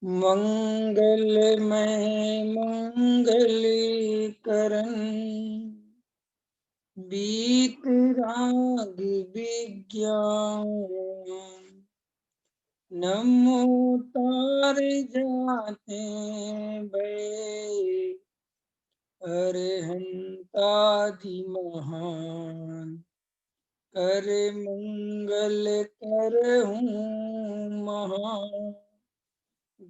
मंगलमय मंगल करण बीत राग विज्ञान नमो तार जाते भय अरहंतादि महान कर मंगल करहूँ महान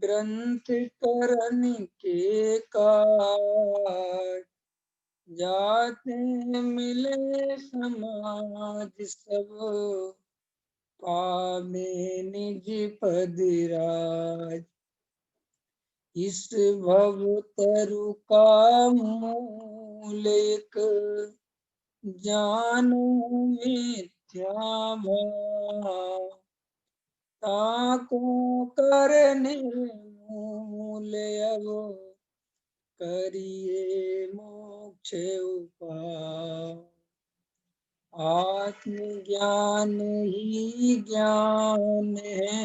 ग्रंथ करण के काज जाते मिले समाज सब पावे निज पद राज इस भव तरु का मूल एक जानो मिथ्या भाव ताको कर निर्मूल अब करिए मोक्ष उपाय आत्मज्ञान ही ज्ञान है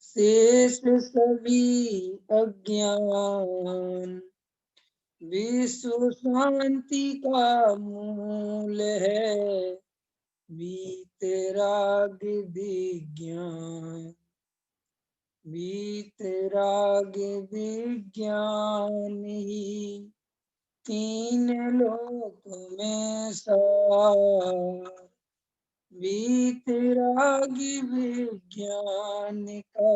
शेष सभी अज्ञान विश्व शांति का मूल है वीतराग विज्ञान वीतराग विज्ञान ही तीन लोक में सार वीतराग विज्ञान का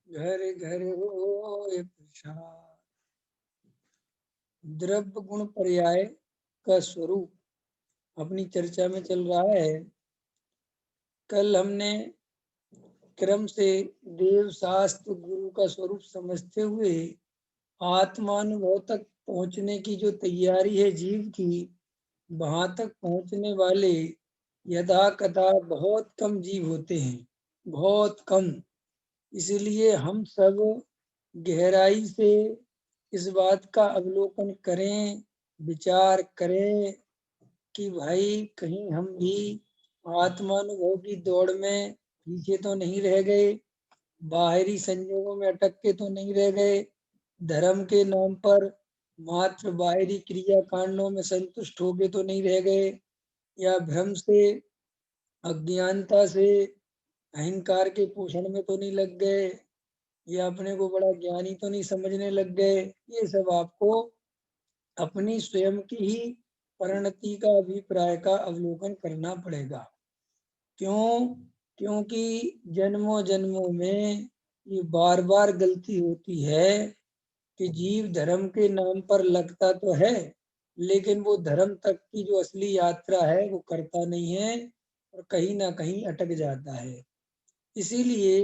घर घर होए प्रसार। द्रव्य गुण पर्याय का स्वरूप अपनी चर्चा में चल रहा है। कल हमने क्रम से देव शास्त्र गुरु का स्वरूप समझते हुए आत्मानुभव तक पहुंचने की जो तैयारी है जीव की, वहां तक पहुंचने वाले यदा कदा बहुत कम जीव होते हैं, बहुत कम। इसलिए हम सब गहराई से इस बात का अवलोकन करें, विचार करें कि भाई कहीं हम भी आत्मानुभव की दौड़ में पीछे तो नहीं रह गए, बाहरी संयोगों में अटक के तो नहीं रह गए, धर्म के नाम पर मात्र बाहरी क्रिया कांडों में संतुष्ट हो के तो नहीं रह गए, या भ्रम से अज्ञानता से अहंकार के पोषण में तो नहीं लग गए, या अपने को बड़ा ज्ञानी तो नहीं समझने लग गए। ये सब आपको अपनी स्वयं की ही परिणति का अभिप्राय का अवलोकन करना पड़ेगा। क्यों? क्योंकि जन्मों जन्मों में ये बार बार गलती होती है कि जीव धर्म के नाम पर लगता तो है, लेकिन वो धर्म तक की जो असली यात्रा है वो करता नहीं है और कहीं ना कहीं अटक जाता है। इसीलिए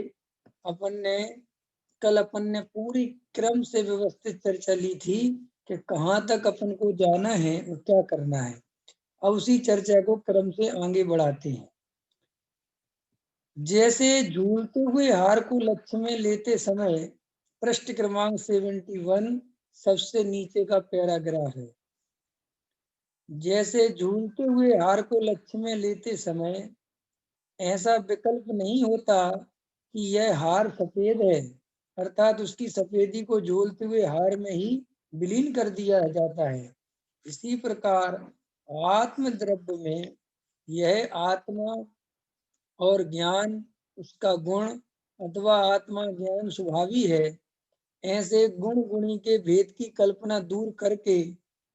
अपन ने पूरी क्रम से व्यवस्थित चर्चा ली थी कि कहाँ तक अपन को जाना है और क्या करना है। अब उसी चर्चा को क्रम से आगे बढ़ाते हैं। जैसे झूलते हुए हार को लक्ष्य में लेते समय, पृष्ठ क्रमांक 71 सबसे नीचे का पैराग्राफ है। जैसे झूलते हुए हार को लक्ष्य में लेते समय ऐसा विकल्प नहीं होता कि यह हार सफेद है, अर्थात उसकी सफेदी को झूलते हुए हार में ही विलीन कर दिया जाता है। इसी प्रकार आत्म द्रव्य में यह आत्मा और ज्ञान उसका गुण अथवा आत्मा ज्ञान स्वभावी है। ऐसे गुण गुणी के भेद की कल्पना दूर करके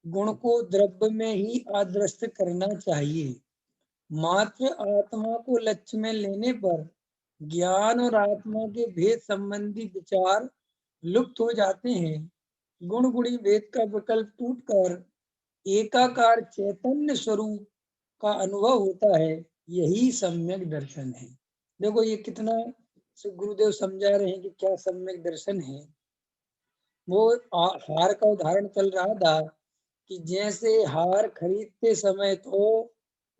गुण को द्रव्य में ही आदृष्ट करना चाहिए। मात्र आत्मा को लक्ष्य में लेने पर ज्ञान और आत्मा के भेद संबंधी विचार लुप्त हो जाते हैं। गुण गुणी भेद का विकल्प टूटकर एकाकार चैतन्य स्वरूप का अनुभव होता है। यही सम्यक दर्शन है। देखो ये कितना गुरुदेव समझा रहे हैं कि क्या सम्यक दर्शन है। वो हार का उदाहरण चल रहा था कि जैसे हार खरीदते समय तो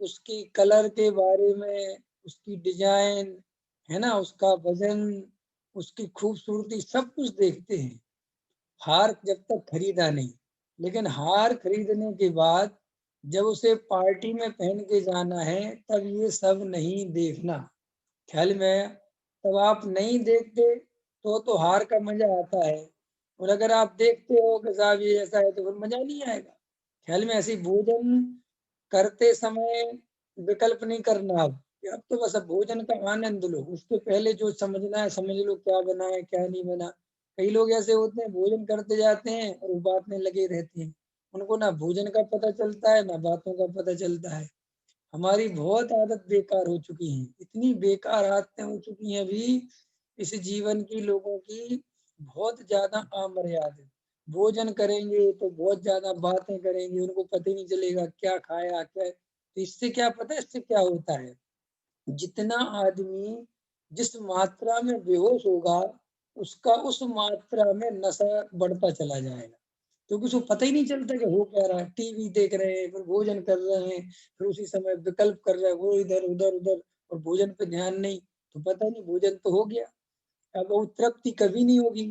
उसकी कलर के बारे में, उसकी डिजाइन है ना, उसका वजन, उसकी खूबसूरती सब कुछ देखते हैं, हार जब तक खरीदा नहीं। लेकिन हार खरीदने के बाद जब उसे पार्टी में पहन के जाना है तब ये सब नहीं देखना। ख्याल में तब आप नहीं देखते तो हार का मजा आता है, और अगर आप देखते हो कि साहब ये ऐसा है तो फिर मजा नहीं आएगा। ख्याल में ऐसे भोजन करते समय विकल्प नहीं करना अब, कि अब तो बस अब भोजन का आनंद लो, उसके पहले जो समझना है समझ लो, क्या बना है क्या नहीं बना। कई लोग ऐसे होते हैं भोजन करते जाते हैं और वो बात में लगे रहते हैं, उनको ना भोजन का पता चलता है ना बातों का पता चलता है। हमारी बहुत आदत बेकार हो चुकी है, इतनी बेकार आदतें हो चुकी हैं अभी इस जीवन की, लोगों की बहुत ज्यादा अमर्याद है। भोजन करेंगे तो बहुत ज्यादा बातें करेंगे, उनको पता ही नहीं चलेगा क्या खाया क्या। तो इससे क्या पता है, इससे क्या होता है, जितना आदमी जिस मात्रा में बेहोश होगा उसका उस मात्रा में नशा बढ़ता चला जाएगा, क्योंकि उसको पता ही नहीं चलता कि हो क्या रहा है। टीवी देख रहे हैं, फिर भोजन कर रहे हैं, फिर उसी समय विकल्प कर रहे हैं, वो इधर उधर उधर, और भोजन पे ध्यान नहीं, तो पता नहीं भोजन तो हो गया। अब वो तृप्ति कभी नहीं होगी।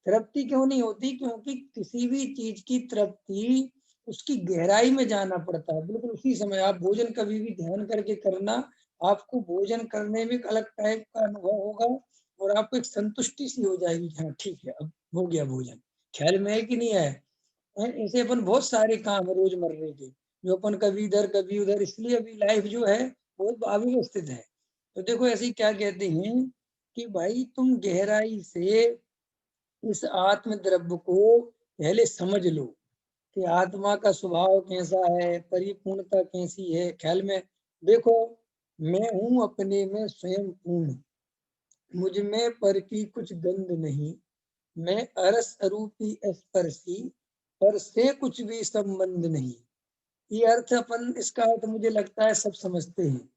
तृप्ति क्यों नहीं होती, क्योंकि किसी भी चीज की तृप्ति उसकी गहराई में जाना पड़ता है, बिल्कुल उसी समय। आप भोजन कभी भी ध्यान करके करना, आपको भोजन करने में एक अलग टाइप का अनुभव होगा, और आपको एक संतुष्टि सी हो जाएगी, हाँ ठीक है अब हो गया भोजन। ख्याल में है कि नहीं है? ऐसे अपन बहुत सारे काम है रोजमर्रे के, जो अपन कभी इधर कभी उधर, इसलिए अभी लाइफ जो है बहुत अव्यवस्थित है। तो देखो ऐसे ही क्या कहते हैं कि भाई तुम गहराई से इस आत्म द्रव्य को पहले समझ लो, कि आत्मा का स्वभाव कैसा है, परिपूर्णता कैसी है। ख्याल में देखो, मैं हूं अपने में स्वयं पूर्ण, मुझ में पर की कुछ गंध नहीं, मैं अरस अरूपी स्पर्शी, पर से कुछ भी संबंध नहीं। ये अर्थ अपन, इसका अर्थ मुझे लगता है सब समझते हैं,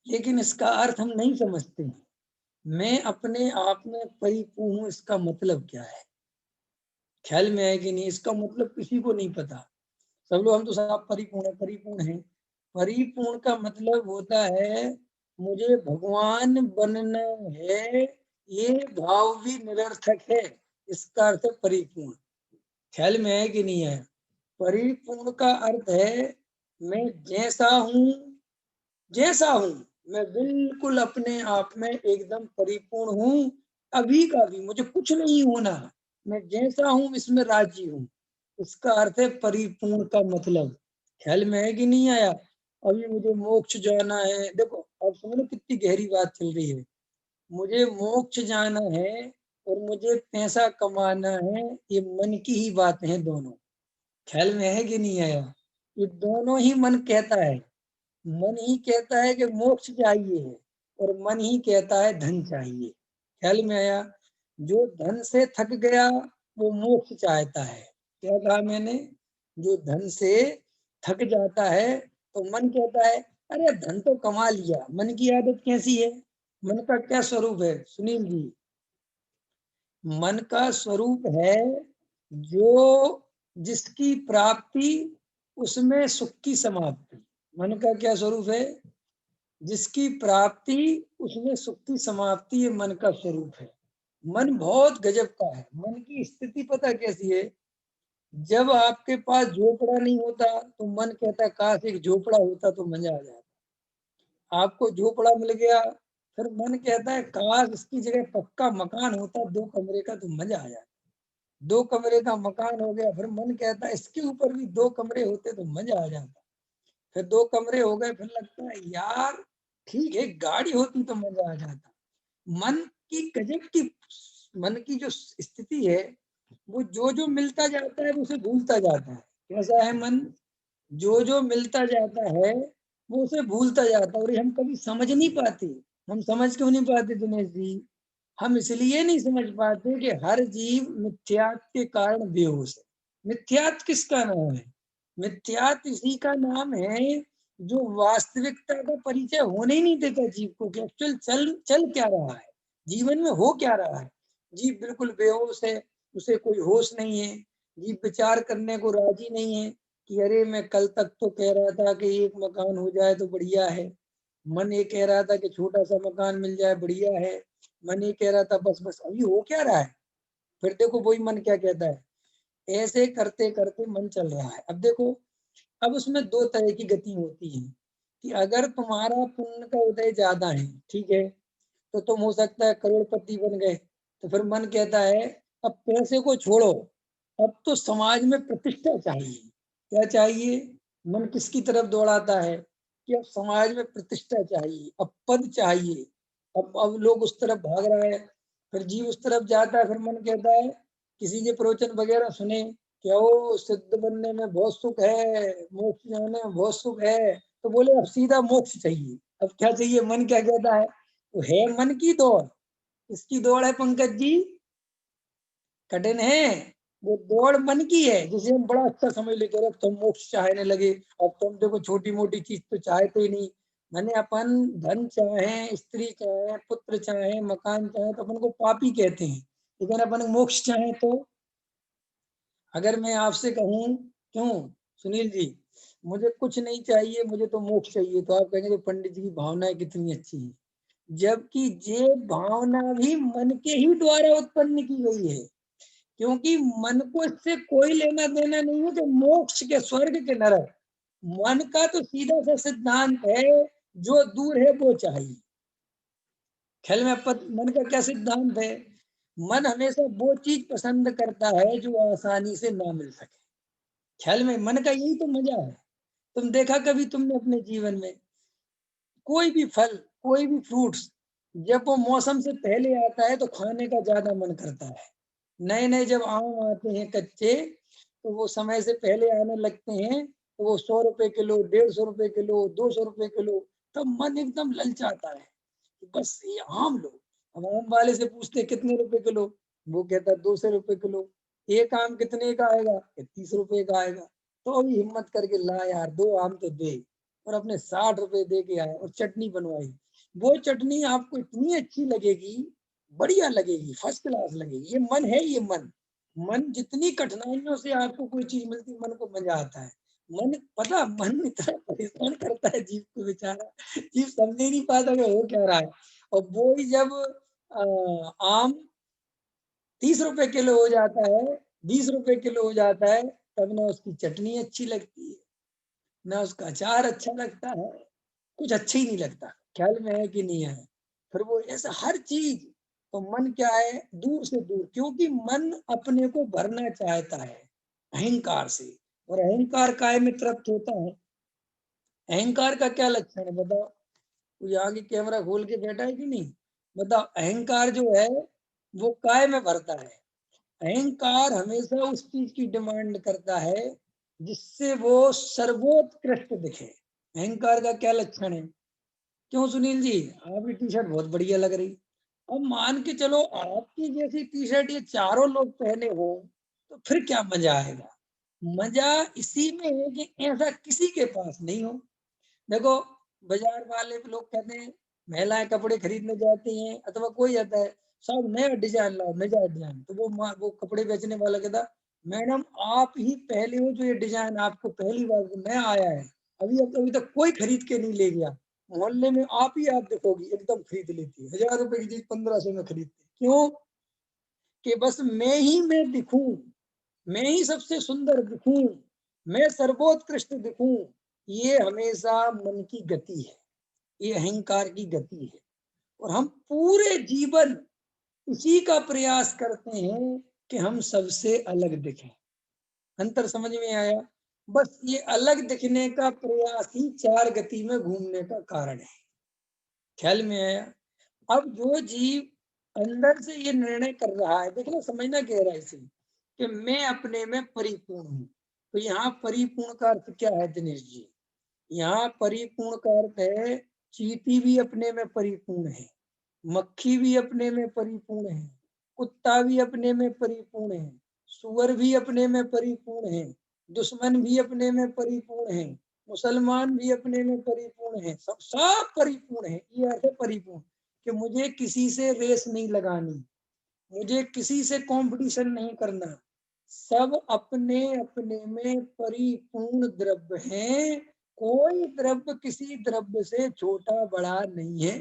लेकिन इसका अर्थ हम नहीं समझते हैं। मैं अपने आप में परिपूर्ण हूँ, इसका मतलब क्या है? ख्याल में है कि नहीं? इसका मतलब किसी को नहीं पता। सब लोग हम तो सब परिपूर्ण है परिपूर्ण है। परिपूर्ण का मतलब होता है मुझे भगवान बनना है, ये भाव भी निरर्थक है, इसका अर्थ है परिपूर्ण। ख्याल में है कि नहीं है? परिपूर्ण का अर्थ है मैं जैसा हूँ, जैसा हूँ, मैं बिल्कुल अपने आप में एकदम परिपूर्ण हूँ। अभी का भी मुझे कुछ नहीं होना, मैं जैसा हूँ इसमें राजी हूँ, इसका अर्थ है परिपूर्ण का मतलब। ख्याल में है कि नहीं आया? अभी मुझे मोक्ष जाना है, देखो अब समझ लो कितनी गहरी बात चल रही है। मुझे मोक्ष जाना है और मुझे पैसा कमाना है, ये मन की ही बातें हैं दोनों। ख्याल में है कि नहीं आया? ये दोनों ही मन कहता है। मन ही कहता है कि मोक्ष चाहिए है, और मन ही कहता है धन चाहिए। ख्याल में आया? जो धन से थक गया वो मोक्ष चाहता है। क्या कहा मैंने? जो धन से थक जाता है तो मन कहता है अरे धन तो कमा लिया। मन की आदत कैसी है? मन का क्या स्वरूप है सुनील जी? मन का स्वरूप है जो जिसकी प्राप्ति उसमें सुख की समाप्ति। मन का क्या स्वरूप है? जिसकी प्राप्ति उसमें सुख की समाप्ति, ये मन का स्वरूप है। मन बहुत गजब का है। मन की स्थिति पता कैसी है? जब आपके पास झोपड़ा नहीं होता तो मन कहता है काश एक झोपड़ा होता तो मजा आ जाता। आपको झोपड़ा मिल गया, फिर मन कहता है काश इसकी जगह पक्का मकान होता 2 कमरे का तो मजा आ जाता। 2 कमरे का मकान हो गया, फिर मन कहता है इसके ऊपर भी 2 कमरे होते तो मजा आ जाता। फिर 2 कमरे हो गए, फिर लगता है यार ठीक है गाड़ी होती तो मजा आ जाता। मन की गजब की, मन की जो स्थिति है वो जो जो मिलता जाता है वो उसे भूलता जाता है। कैसा है मन? जो जो मिलता जाता है वो उसे भूलता जाता है, और ये हम कभी समझ नहीं पाते। हम समझ क्यों नहीं पाते दिनेश जी? हम इसलिए नहीं समझ पाते कि हर जीव मिथ्यात्व के कारण बेहोश है। मिथ्यात्व किसका नाम है? मिथ्यात्व इसी का नाम है जो वास्तविकता का परिचय होने ही नहीं देता जीव को, कि एक्चुअल चल चल क्या रहा है, जीवन में हो क्या रहा है। जीव बिल्कुल बेहोश है, उसे कोई होश नहीं है। जीव विचार करने को राजी नहीं है कि अरे मैं कल तक तो कह रहा था कि एक मकान हो जाए तो बढ़िया है। मन ये कह रहा था कि छोटा सा मकान मिल जाए बढ़िया है। मन ये कह रहा था बस बस अभी हो क्या रहा है। फिर देखो वही मन क्या कहता है, ऐसे करते करते मन चल रहा है। अब देखो, अब उसमें 2 तरह की गति होती है, कि अगर तुम्हारा पुण्य का उदय ज्यादा है, ठीक है, तो तुम हो सकता है करोड़पति बन गए। तो फिर मन कहता है अब पैसे को छोड़ो, अब तो समाज में प्रतिष्ठा चाहिए। क्या चाहिए? मन किसकी तरफ दौड़ाता है कि अब समाज में प्रतिष्ठा चाहिए, अब पद चाहिए, अब लोग उस तरफ भाग रहा है। फिर जीव उस तरफ जाता है, फिर मन कहता है किसी के प्रवचन वगैरह सुने, क्या वो सिद्ध बनने में बहुत सुख है, मोक्ष जाने में बहुत सुख है, तो बोले अब सीधा मोक्ष चाहिए। अब क्या चाहिए? मन क्या कहता है? तो है मन की दौड़। इसकी दौड़ है पंकज जी, कठिन है। वो दौड़ मन की है, जिसे हम बड़ा अच्छा समझ लेते हैं, अब तुम मोक्ष चाहने लगे। अब तुम देखो छोटी मोटी चीज तो चाहते ही नहीं। मैंने अपन धन चाहे, स्त्री चाहे, पुत्र चाहे, मकान चाहे, तो अपन को पापी कहते हैं। लेकिन अपन मोक्ष चाहे तो, अगर मैं आपसे कहूं क्यों सुनील जी मुझे कुछ नहीं चाहिए, मुझे तो मोक्ष चाहिए, तो आप कहेंगे तो पंडित जी की भावनाएं कितनी अच्छी है। जबकि ये भावना भी मन के ही द्वारा उत्पन्न की गई है, क्योंकि मन को इससे कोई लेना देना नहीं है कि मोक्ष के स्वर्ग के नरक। मन का तो सीधा सा सिद्धांत है, जो दूर है वो चाहिए। ख्याल में मन का क्या सिद्धांत है? मन हमेशा वो चीज पसंद करता है जो आसानी से ना मिल सके। ख्याल में मन का यही तो मजा है। तुम देखा कभी तुमने अपने जीवन में कोई भी फल, कोई भी फ्रूट्स, जब वो मौसम से पहले आता है तो खाने का ज्यादा मन करता है। नए नए जब आम आते हैं कच्चे, तो वो समय से पहले आने लगते हैं, तो वो 100 रुपए किलो, 150 रुपए किलो, 200 रुपए किलो, तब मन एकदम ललचाता है कि बस ये आम लो। अब आम वाले से पूछते कितने रुपए किलो, वो कहता 200 रुपए किलो। एक आम कितने का आएगा? 30 रुपए का आएगा। तो अभी हिम्मत करके ला यार, 2 आम तो दे। और अपने 60 रुपए दे के आए और चटनी बनवाई। वो चटनी आपको इतनी अच्छी लगेगी, बढ़िया लगेगी, फर्स्ट क्लास लगेगी। ये मन है, ये मन। मन जितनी कठिनाइयों से आपको कोई चीज मिलती, मन को मजा आता है। मन पता, मन इतना परेशान करता है जीव को बेचारा, जीव समझ ही नहीं पाता कि हो क्या रहा है। और वो ही जब आम 30 रुपए किलो हो जाता है, 20 रुपए किलो हो जाता है, तब ना उसकी चटनी अच्छी लगती है, ना उसका अचार अच्छा लगता है, कुछ अच्छा ही नहीं लगता। ख्याल में है कि नहीं है? फिर वो ऐसा हर चीज, तो मन क्या है? दूर से दूर, क्योंकि मन अपने को भरना चाहता है अहंकार से, और अहंकार काय में तृप्त होता है। अहंकार का क्या लक्षण है बताओ? कोई आगे कैमरा खोल के बैठा है कि नहीं? बताओ, अहंकार जो है वो काय में भरता है। अहंकार हमेशा उस चीज की डिमांड करता है जिससे वो सर्वोत्कृष्ट दिखे। अहंकार का क्या लक्षण है? क्यों सुनील जी, आपकी टी शर्ट बहुत बढ़िया लग रही। अब मान के चलो आपकी जैसी टी शर्ट ये चारों लोग पहने हो, तो फिर क्या मजा आएगा? मजा इसी में है कि ऐसा किसी के पास नहीं हो। देखो, बाजार वाले लोग कहते हैं, महिलाएं कपड़े खरीदने जाती हैं अथवा कोई जाता है, सब नया डिजाइन लाओ, नया डिजाइन। तो वो कपड़े बेचने वाला कहता, मैडम आप ही पहले हो जो ये डिजाइन आपको पहली बार नया आया है, अभी तक कोई खरीद के नहीं ले गया। मोहल्ले में आप देखोगी एकदम खरीद लेती है, 1000 रुपए की चीज 1500 में खरीदती है। क्यों? कि बस मैं दिखूं, मैं ही सबसे सुंदर दिखूं, मैं सर्वोत्कृष्ट दिखूं। ये हमेशा मन की गति है, ये अहंकार की गति है। और हम पूरे जीवन इसी का प्रयास करते हैं कि हम सबसे अलग दिखें। अंतर समझ में आया? बस ये अलग दिखने का प्रयास ही चार गति में घूमने का कारण है। ख्याल में आया? अब जो जीव अंदर से ये निर्णय कर रहा है, देखना समझना कह रहा है इसे, कि मैं अपने में परिपूर्ण हूँ। तो यहाँ परिपूर्ण का अर्थ क्या है दिनेश जी? यहाँ परिपूर्ण का अर्थ है चींटी भी अपने में परिपूर्ण है, मक्खी भी अपने में परिपूर्ण है, कुत्ता भी अपने में परिपूर्ण है, सुअर भी अपने में परिपूर्ण है, दुश्मन भी अपने में परिपूर्ण है, मुसलमान भी अपने में परिपूर्ण है, सब सब परिपूर्ण है। ये अर्थ है परिपूर्ण, कि मुझे किसी से रेस नहीं लगानी, मुझे किसी से कंपटीशन नहीं करना। सब अपने अपने में परिपूर्ण द्रव्य हैं। कोई द्रव्य किसी द्रव्य से छोटा बड़ा नहीं है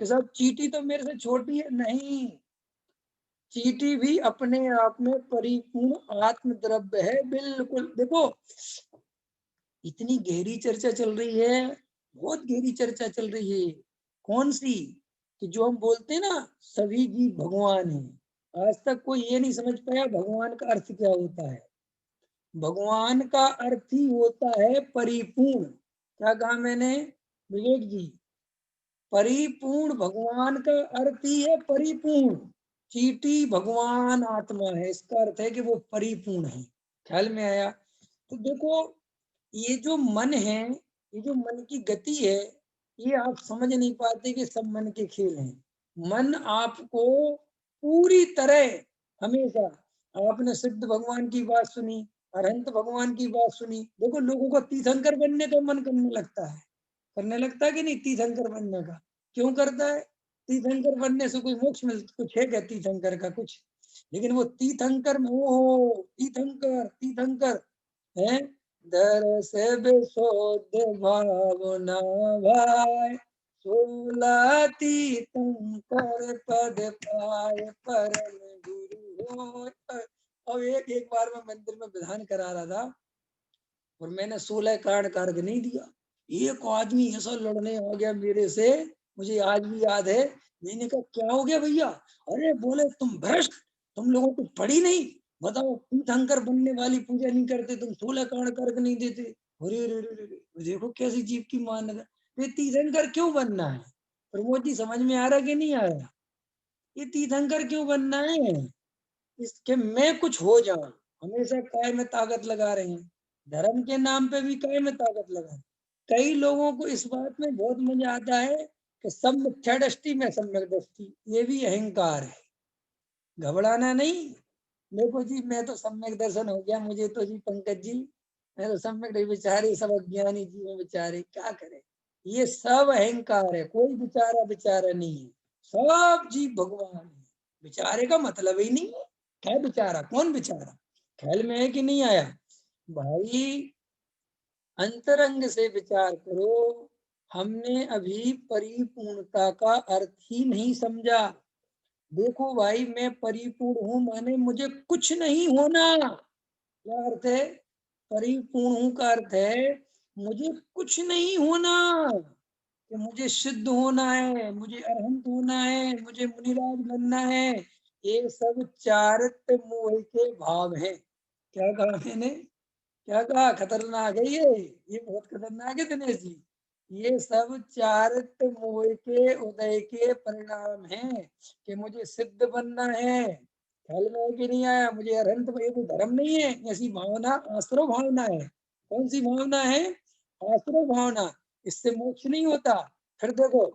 कि सब चींटी तो मेरे से छोटी है, नहीं। चींटी भी अपने आप में परिपूर्ण आत्म द्रव्य है, बिल्कुल। देखो, इतनी गहरी चर्चा चल रही है, बहुत गहरी चर्चा चल रही है। कौन सी? कि जो हम बोलते हैं ना सभी जीव भगवान हैं, आज तक कोई ये नहीं समझ पाया भगवान का अर्थ क्या होता है। भगवान का अर्थ ही होता है परिपूर्ण। क्या कहा मैंने विवेक जी? परिपूर्ण भगवान का अर्थ ही है परिपूर्ण। चीटी भगवान आत्मा है, इसका अर्थ है कि वो परिपूर्ण है। ख्याल में आया? तो देखो, ये जो मन है, ये जो मन की गति है, ये आप समझ नहीं पाते कि सब मन के खेल हैं। मन आपको पूरी तरह हमेशा, आपने सिद्ध भगवान की बात सुनी, अरहंत भगवान की बात सुनी, देखो लोगों को तीर्थंकर बनने का मन करने लगता है। करने लगता है कि नहीं तीर्थंकर बनने का? क्यों करता है? तीर्थंकर बनने से कोई मोक्ष मिल, कुछ है क्या तीर्थंकर का कुछ? लेकिन वो तीर्थंकर में ओ तीर्थंकर तीर्थंकर है, दरस बेसोध भावना भाई, सोला तीर्थंकर पद पाए परम गुरु होय। अब एक बार मैं मंदिर में विधान करा रहा था और मैंने 16 कांड कार्य नहीं दिया। एक आदमी ऐसा लड़ने आ गया मेरे से, मुझे आज भी याद है। मैंने कहा क्या हो गया भैया? अरे बोले तुम भ्रष्ट, तुम लोगों को पढ़ी नहीं, बताओ तीर्थंकर बनने वाली पूजा नहीं करते, तुम 16 कांड कार्य नहीं देते। अरे रे रे रे, देखो कैसी जीव की मान्यता। ये तीर्थंकर क्यों बनना है? प्रमोद जी समझ में आ रहा कि नहीं आ रहा? ये तीर्थंकर क्यों बनना है? इसके मैं कुछ हो जाऊं, हमेशा काय में ताकत लगा रहे हैं। धर्म के नाम पे भी काय में ताकत लगा। कई लोगों को इस बात में बहुत मजा आता है कि सब मिथ्या दृष्टि में सम्यक दृष्टि, ये भी अहंकार है। घबराना नहीं। देखो जी मैं तो सम्यक दर्शन हो गया मुझे तो जी पंकज जी, मैं तो सम्यक बेचारे सब अज्ञानी जीव बेचारे क्या करे। ये सब अहंकार है, कोई बेचारा बेचारा नहीं है, सब जीव भगवान है। बेचारे का मतलब ही नहीं है। क्या बेचारा? कौन बेचारा? ख्याल में है कि नहीं आया भाई? अंतरंग से विचार करो। हमने अभी परिपूर्णता का अर्थ ही नहीं समझा। देखो भाई मैं परिपूर्ण हूं माने मुझे कुछ नहीं होना। क्या अर्थ है? परिपूर्ण हूं का अर्थ है मुझे कुछ नहीं होना, कि मुझे सिद्ध होना है, मुझे अरहंत होना है, मुझे मुनिराज बनना है। ये सब चारित्र मोह के भाव है। क्या कहा मैंने? क्या कहा? खतरनाक है ये बहुत खतरनाक है दिनेश जी। ये सब चारित्र मोह के उदय के परिणाम हैं कि मुझे सिद्ध बनना है। ख्याल में है कि नहीं आया? मुझे अरहंत, ये कोई धर्म नहीं है, ऐसी भावना आश्रव भावना है। कौन सी भावना है? आश्रव भावना। इससे मोक्ष नहीं होता। फिर देखो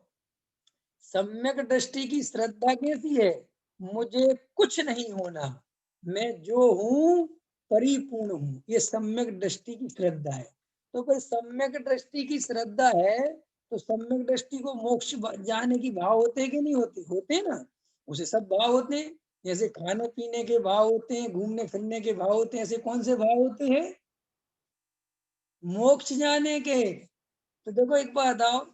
सम्यक दृष्टि की श्रद्धा कैसी है? मुझे कुछ नहीं होना, मैं जो हूं परिपूर्ण हूं, ये सम्यक दृष्टि की श्रद्धा है। तो भाई सम्यक दृष्टि की श्रद्धा है तो सम्यक दृष्टि को मोक्ष जाने की भाव होते हैं कि नहीं होते? होते हैं ना। उसे सब भाव होते हैं, जैसे खाने पीने के भाव होते हैं, घूमने फिरने के भाव होते हैं, ऐसे कौन से भाव होते हैं? मोक्ष जाने के। तो देखो एक बात आओ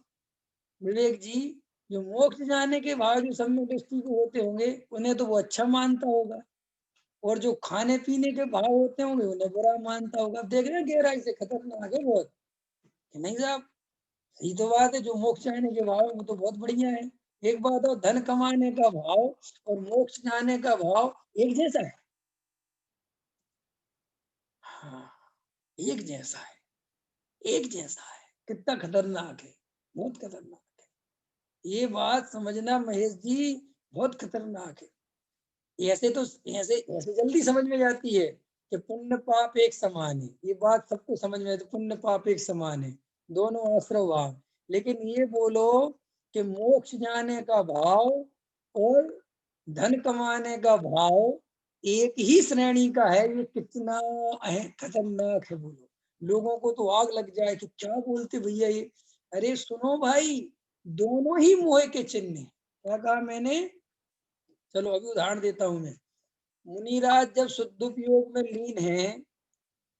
विवेक जी, जो मोक्ष जाने के भाव जो सम्यक दृष्टि को होते होंगे उन्हें तो वो अच्छा मानता होगा, और जो खाने पीने के भाव होते होंगे उन्हें बुरा मानता होगा। अब देख रहे हैं गहराई से, खतरनाक है बहुत कि नहीं साहब? सही तो बात है, जो मोक्ष जाने के भाव है वो तो बहुत बढ़िया है। एक बात हो, धन कमाने का भाव और मोक्ष जाने का भाव एक जैसा है? हाँ, एक जैसा है, एक जैसा है। कितना खतरनाक है, बहुत खतरनाक है। ये बात समझना महेश जी, बहुत खतरनाक है। ऐसे तो ऐसे ऐसे जल्दी समझ में जाती है कि पुण्य पाप एक समान है, ये बात सबको समझ में आती, पुण्य पाप एक समान है, दोनों आश्रव भाव। लेकिन ये बोलो कि मोक्ष जाने का भाव और धन कमाने का भाव एक ही श्रेणी का है, ये कितना खतरनाक है बोलो। लोगों को तो आग लग जाए कि क्या बोलते भैया ये। अरे सुनो भाई, दोनों ही मोह के चिन्ह हैं। क्या कहा मैंने? चलो अभी उदाहरण देता हूं मैं। मुनिराज जब शुद्ध उपयोग में लीन है,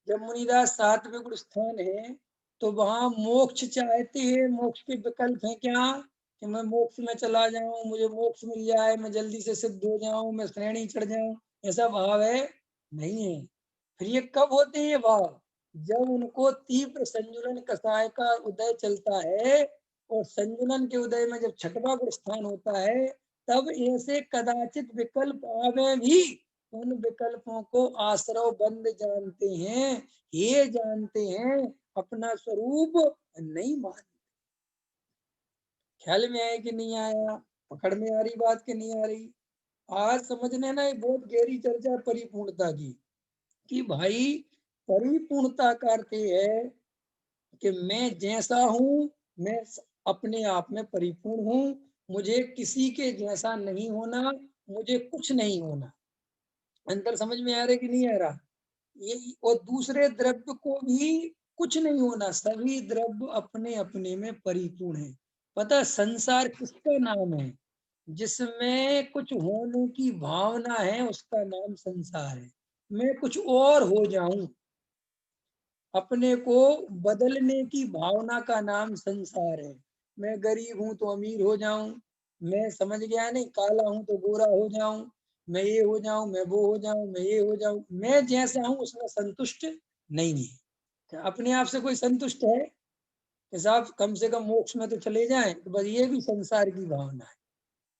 जब मुनिराज सातवें गुण स्थान है, तो वहां मोक्ष चाहते हैं। मोक्ष के विकल्प है क्या? कि मैं मोक्ष में चला जाऊं, मुझे मोक्ष मिल जाए, मैं जल्दी से सिद्ध हो जाऊं, मैं श्रेणी चढ़ जाऊं, ऐसा भाव है? नहीं है। फिर ये कब होते हैं भाव? जब उनको तीव्र संजुलन कषाय का उदय चलता है, और संजुलन के उदय में जब छठवां गुण स्थान होता है, तब ऐसे कदाचित विकल्प आवे भी उन विकल्पों को आश्रव बंद जानते हैं, ये जानते हैं, अपना स्वरूप नहीं मानते। ख्याल में आया कि नहीं आया? पकड़ में आ रही बात कि नहीं आ रही? आज समझने ना एक बहुत गहरी चर्चा परिपूर्णता की, कि भाई परिपूर्णता का अर्थ है कि मैं जैसा हूं, मैं अपने आप में परिपूर्ण हूं, मुझे किसी के जैसा नहीं होना, मुझे कुछ नहीं होना। अंतर समझ में आ रहा है कि नहीं आ रहा? ये और दूसरे द्रव्य को भी कुछ नहीं होना, सभी द्रव्य अपने अपने में परिपूर्ण है। पता है संसार किसका नाम है? जिसमें कुछ होने की भावना है उसका नाम संसार है। मैं कुछ और हो जाऊं, अपने को बदलने की भावना का नाम संसार है। मैं गरीब हूं तो अमीर हो जाऊं, मैं समझ गया नहीं, काला हूं तो गोरा हो जाऊं, मैं ये हो जाऊं, मैं वो हो जाऊं, मैं ये हो जाऊं, मैं जैसा हूं उसमें संतुष्ट नहीं है। क्या अपने आप से कोई संतुष्ट है कि साहब कम से कम मोक्ष में तो चले जाएं? तो बस ये भी संसार की भावना है।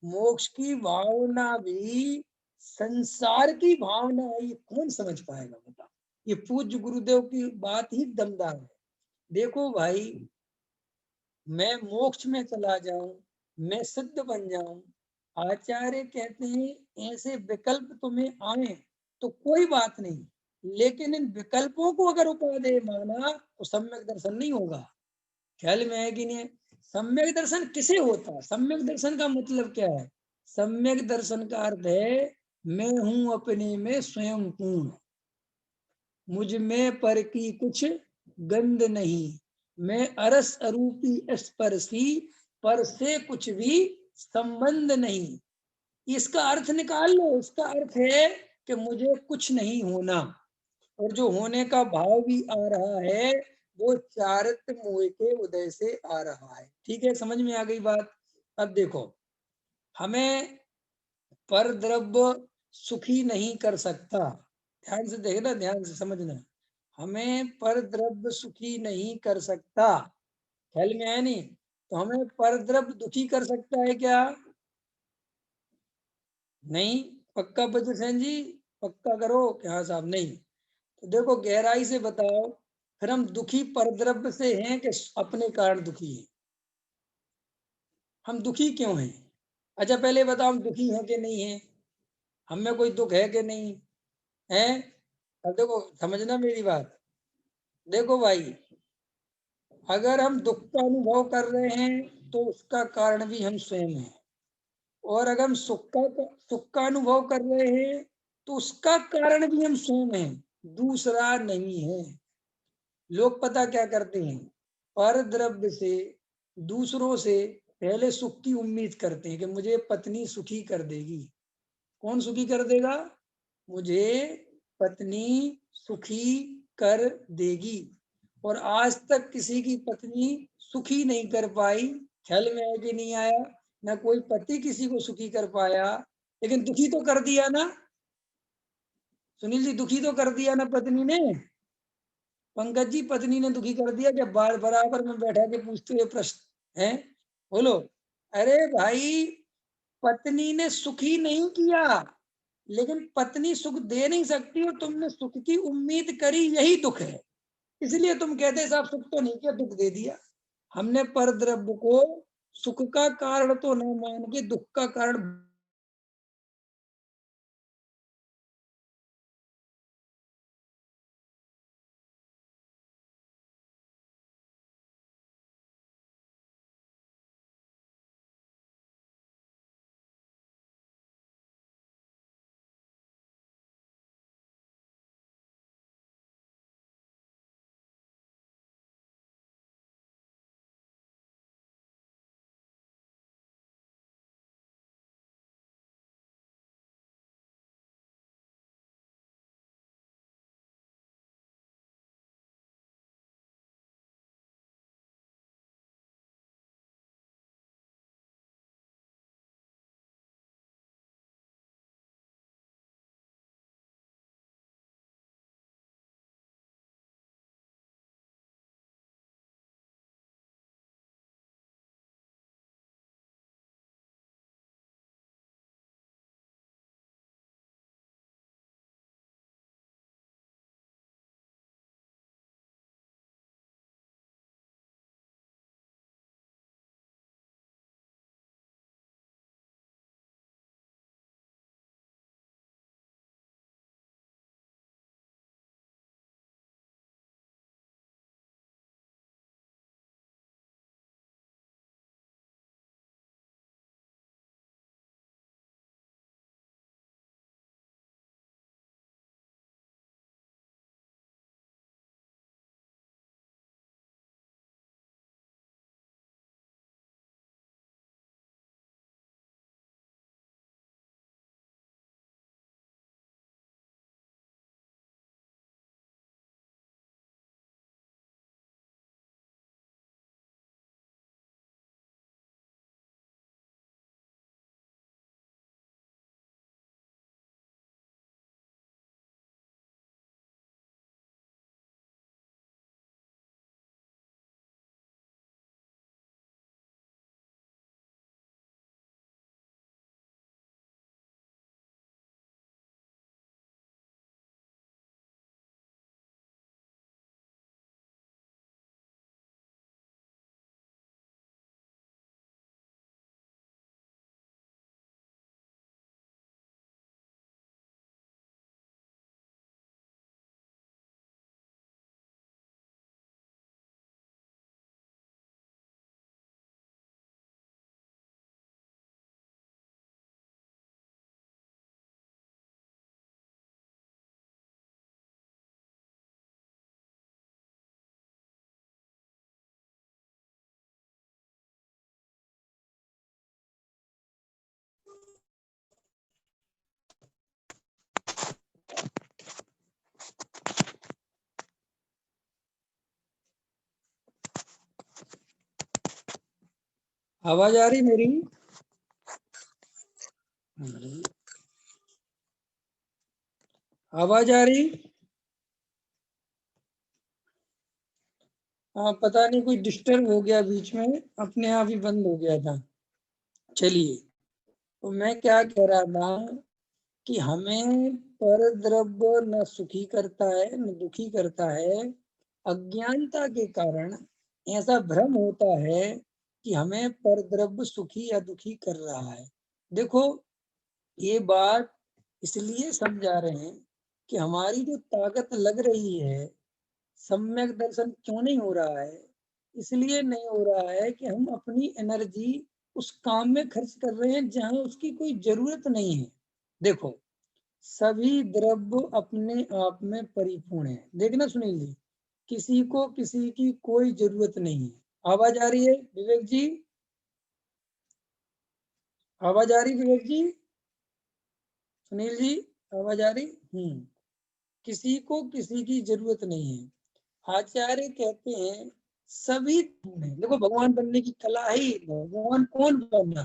मोक्ष की भावना भी संसार की भावना है, ये कौन समझ पाएगा बता? ये पूज्य गुरुदेव की बात ही दमदार है। देखो भाई, मैं मोक्ष में चला जाऊं, मैं सिद्ध बन जाऊं, आचार्य कहते हैं ऐसे विकल्प तुम्हें आए तो कोई बात नहीं, लेकिन इन विकल्पों को अगर उपादेय माना तो सम्यक दर्शन नहीं होगा। ख्याल में है कि नहीं? सम्यक दर्शन किसे होता है? सम्यक दर्शन का मतलब क्या है? सम्यक दर्शन का अर्थ है मैं हूं अपने में स्वयं पूर्ण, मुझ में पर की कुछ गंध नहीं, मैं अरस अरूपी स्पर्शी, पर से कुछ भी संबंध नहीं। इसका अर्थ निकाल लो। इसका अर्थ है कि मुझे कुछ नहीं होना, और जो होने का भाव भी आ रहा है वो चारित्र मोह के उदय से आ रहा है। ठीक है, समझ में आ गई बात? अब देखो, हमें पर द्रव्य सुखी नहीं कर सकता। ध्यान से देखना, ध्यान से समझना। हमें पर द्रव्य सुखी नहीं कर सकता। ख्याल में है नहीं? तो हमें पर द्रव्य दुखी कर सकता है क्या? नहीं। पक्का बजसेन जी? पक्का करो कि हाँ साहब नहीं। तो देखो गहराई से बताओ, फिर हम दुखी परद्रव्य से हैं कि अपने कारण दुखी हैं? हम दुखी क्यों हैं? अच्छा पहले बताओ, हम दुखी हैं कि नहीं हैं? हमें कोई दुख है कि नहीं है? अब देखो समझना मेरी बात। देखो भाई, अगर हम दुख का अनुभव कर रहे हैं तो उसका कारण भी हम स्वयं हैं, और अगर हम सुख का अनुभव कर रहे हैं तो उसका कारण भी हम स्वयं हैं, दूसरा नहीं है। लोग पता क्या करते हैं, पर द्रव्य से, दूसरों से पहले सुख की उम्मीद करते हैं कि मुझे पत्नी सुखी कर देगी। कौन सुखी कर देगा? मुझे पत्नी सुखी कर देगी। और आज तक किसी की पत्नी सुखी नहीं कर पाई। ख्याल में है कि नहीं आया? ना कोई पति किसी को सुखी कर पाया, लेकिन दुखी तो कर दिया ना। सुनील जी, दुखी तो कर दिया ना पत्नी ने। पंकज जी, पत्नी ने दुखी कर दिया जब बार बराबर में बैठा के पूछते हुए प्रश्न है। बोलो। अरे भाई, पत्नी ने सुखी नहीं किया, लेकिन पत्नी सुख दे नहीं सकती और तुमने सुख की उम्मीद करी, यही दुख है। इसलिए तुम कहते साहब सुख तो नहीं किया, दुख दे दिया। हमने पर द्रव्य को सुख का कारण तो न मान के दुख का कारण आवाज आ रही मेरी? आवाज आ रही? हाँ, पता नहीं कोई डिस्टर्ब हो गया बीच में, अपने आप ही बंद हो गया था। चलिए, तो मैं क्या कह रहा था कि हमें परद्रव्य न सुखी करता है न दुखी करता है। अज्ञानता के कारण ऐसा भ्रम होता है कि हमें परद्रव्य सुखी या दुखी कर रहा है। देखो, ये बात इसलिए समझा रहे हैं कि हमारी जो ताकत लग रही है, सम्यक दर्शन क्यों नहीं हो रहा है? इसलिए नहीं हो रहा है कि हम अपनी एनर्जी उस काम में खर्च कर रहे हैं जहां उसकी कोई जरूरत नहीं है। देखो, सभी द्रव्य अपने आप में परिपूर्ण है। देखना सुनील जी, किसी को किसी की कोई जरूरत नहीं है। आवाज आ रही है विवेक जी? आवाज आ रही विवेक जी? सुनील जी, आवाज आ रही? किसी को किसी की जरूरत नहीं है। आचार्य कहते हैं सभी देखो, भगवान बनने की कला है। भगवान कौन बना,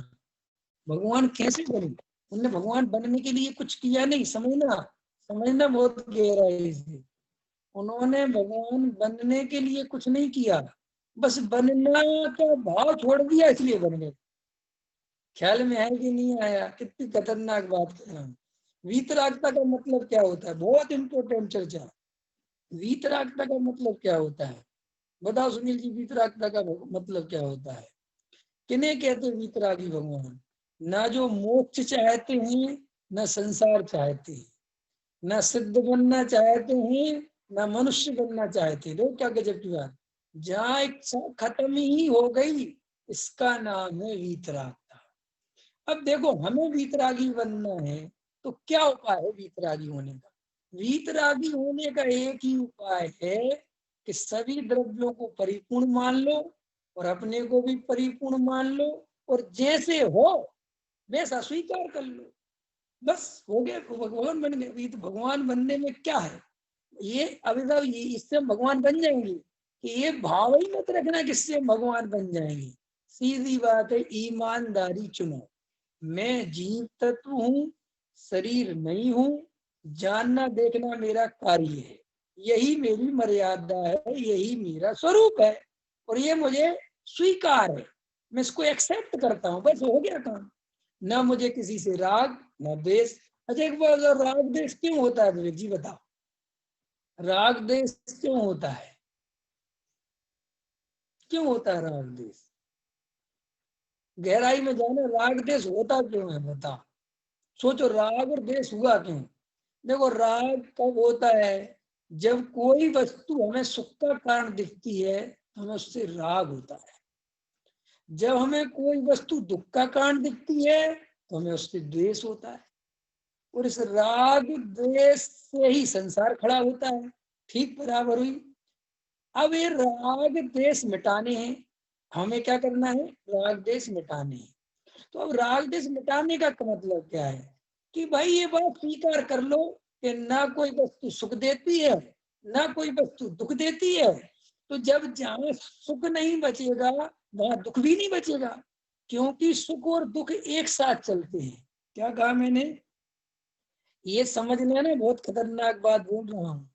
भगवान कैसे बने? उन्होंने भगवान बनने के लिए कुछ किया नहीं। समझना, समझना बहुत गहराई से। उन्होंने भगवान बनने के लिए कुछ नहीं किया, बस बनना का भाव छोड़ दिया, इसलिए बन गए। ख्याल में है कि नहीं आया? कितनी खतरनाक बात कर रहा हूँ। वीतरागता का मतलब क्या होता है? बहुत इंपॉर्टेंट चर्चा। वीतरागता का मतलब क्या होता है? बताओ सुनील जी, वीतरागता का मतलब क्या होता है? किन्हें कहते हैं वीतरागी भगवान? ना जो मोक्ष चाहते हैं, ना संसार चाहते हैं, ना सिद्ध बनना चाहते हैं, ना मनुष्य बनना चाहते। लोग क्या गजब की बात, जहाँ इच्छा खत्म ही हो गई, इसका नाम है वीतरागता। अब देखो, हमें वीतरागी बनना है तो क्या उपाय है वीतरागी होने का? वीतरागी होने का एक ही उपाय है कि सभी द्रव्यों को परिपूर्ण मान लो और अपने को भी परिपूर्ण मान लो, और जैसे हो वैसा स्वीकार कर लो। बस हो गया, भगवान बन गए। ये तो भगवान बनने में क्या है? ये अभी तक इससे भगवान बन जाएंगे कि ये भाव ही मत रखना किससे भगवान बन जाएंगे। सीधी बात है, ईमानदारी चुनो। मैं जीव तत्व हूँ, शरीर नहीं हूँ। जानना देखना मेरा कार्य है, यही मेरी मर्यादा है, यही मेरा स्वरूप है, और ये मुझे स्वीकार है। मैं इसको एक्सेप्ट करता हूँ, बस हो गया काम। ना मुझे किसी से राग, ना द्वेष। अच्छा, एक बार राग द्वेष क्यों होता है विवेक जी, बताओ? राग द्वेष क्यों होता है? क्यों होता है राग द्वेष? गहराई में जाने, राग द्वेष होता क्यों है, बताओ। सोचो, राग और द्वेष हुआ क्यों? देखो, राग कब होता है? जब कोई वस्तु हमें सुख का कारण दिखती है तो हमें उससे राग होता है। जब हमें कोई वस्तु दुख का कारण दिखती है तो हमें उससे द्वेष होता है। और इस राग द्वेष से ही संसार खड़ा होता है। ठीक बराबर हुई। अब ये राग द्वेष मिटाने हैं, हमें क्या करना है? राग द्वेष मिटाने हैं। तो अब राग द्वेष मिटाने का मतलब क्या है? कि भाई ये बात स्वीकार कर लो कि ना कोई वस्तु सुख देती है, ना कोई वस्तु दुख देती है। तो जब जहां सुख नहीं बचेगा वहां दुख भी नहीं बचेगा, क्योंकि सुख और दुख एक साथ चलते हैं। क्या कहा मैंने? ये समझ लेना, बहुत खतरनाक बात बोल रहा हूं।